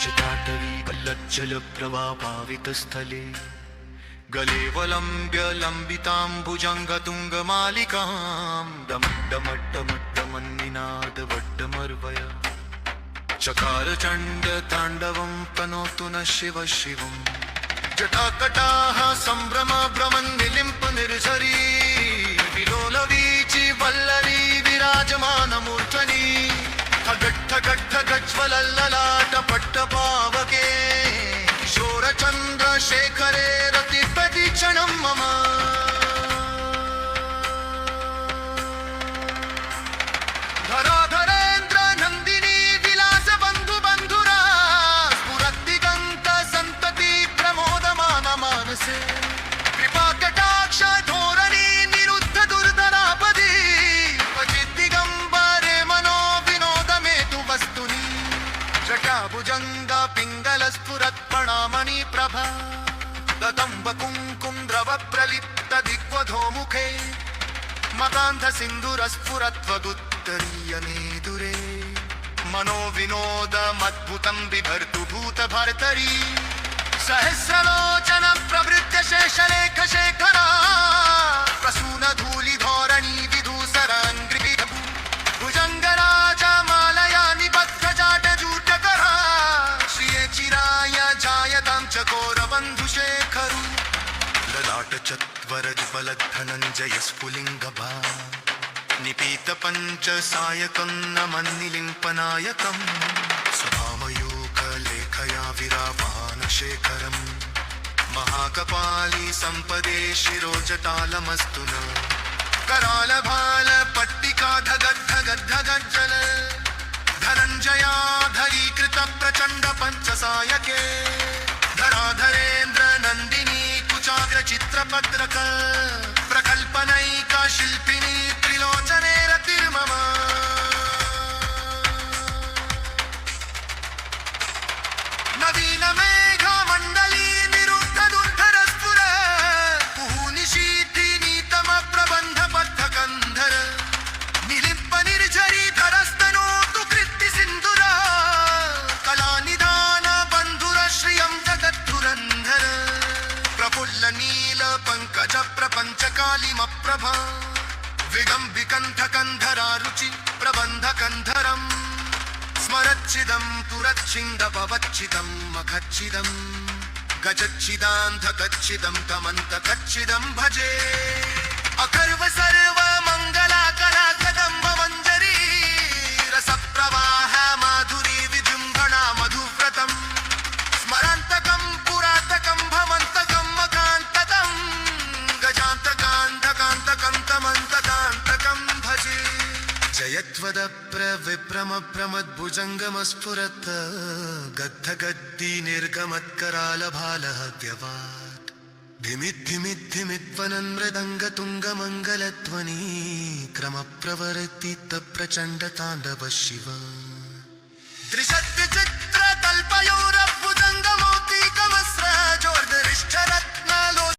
जटाटवी कल्लज्जलप्रवापावितस्थले गलेवलम्ब्य लम्बिताम्बुजङ्गतुङ्गमालिकां डमड्डमड्डमड्डमन्निनादवड्डमर्वय चकार चण्डताण्डवं प्रणोतु न शिव शिवम् जटाकटाः सम्भ्रम भ्रमन्निलिम्प निर्झरी विलोलवीचि वल्लरी विराजमानमूर्धनि ठगट्ठगट्ठगज्ज्वलल्ललाट पट्टपावके किशोरचन्द्रशेखरे रतिप्रतीक्षणं मम धराधरेन्द्र नन्दिनी विलास बन्धु बन्धुरा स्फुरद्दिगन्त सन्तति प्रमोदमान मानसे कृपाकटाक्ष धोरणी निरुद्ध दुर्धरापदी क्वचिद्दिगम्बरे मनो विनोद मे तु वस्तुनि जटाभुजङ्ग पिङ्गल स्फुरत्प्रणामणि प्रभा दतम्ब कुङ्कुम द्रव प्रलिप्त दिग्वधो मुखे मदान्ध सिन्दूरस्फुरत्वदुत्तरीयने दुरे मनो विनोदमद्भुतं बिभर्तु भूत भर्तरी सहस्रलोचन प्रवृत्य शेषलेख शेखरा प्रसून धूलि धोरणी विधूसराङ्ग्रि भुजङ्गराज मालया निबद्ध जाट जूटकरा श्रिये चिराय जायतां चकोरबन्धुशेखरु ललाट चत्वरज्वलद्धनञ्जय स्फुलिङ्गभा निपीत पञ्च सायकं नमन्निलिम्पनायकं स्वभामयूखलेखया विरावानशेखरं महाकपाली सम्पदे शिरोजटालमस्तु न करालभाल पट्टिका धगद्धगद्धगज्जल धनञ्जयाधरीकृत प्रचण्ड पञ्चसायके धराधरेन्द्र नन्दिनी कुचाग्र चित्रपत्रक प्रकल्पनैका शिल्पिनी त्रिलोचने रतिर्मम नवीन मेघा मण्डली निरुद्ध दुर्धर स्फुर कुहूनिशीति नीतम प्रबन्ध बद्ध गन्धर निलिम्प निर्झरी धरस्तनोतु कृत्ति सिन्धुर कलानिधान बन्धुर श्रियं जगद्धुरन्धर प्रफुल्ल नील पंकज प्रपञ्च कालिमप्रभा विगम्बिकण्ठकन्धरा रुचि प्रबन्धकन्धरम् स्मरच्चिदं पुरच्छिन्दपवच्छिदं मखच्छिदं गजच्छिदान्धकच्छिदं कमन्तकच्छिदं भजे अकर्व सर्व मङ्गला कला कदम्ब मञ्जरी रसप्रवाह माधुरी विजृम्भणा मधुव्रतम् स्मरान्तकं पुरातकं भमन्तकं मकान्ततं गजान्तकान्धकान्तकं तमन्तकान्तकं भजे जयत्वदप्रविभ्रमप्रमद्भुजङ्गमस्फुरत् गद्धगद्दी निर्गमत्करालभालः व्यवात् धिमिद्धिमिद्धिमिद्वनन् मृदङ्गतुङ्गमङ्गलध्वनि क्रमप्रवर्तित प्रचण्डताण्डव शिव त्रिशद्विचित्र तल्पयोरभुजङ्गमौक्तिकमस्र जोर्धरिष्ठरत्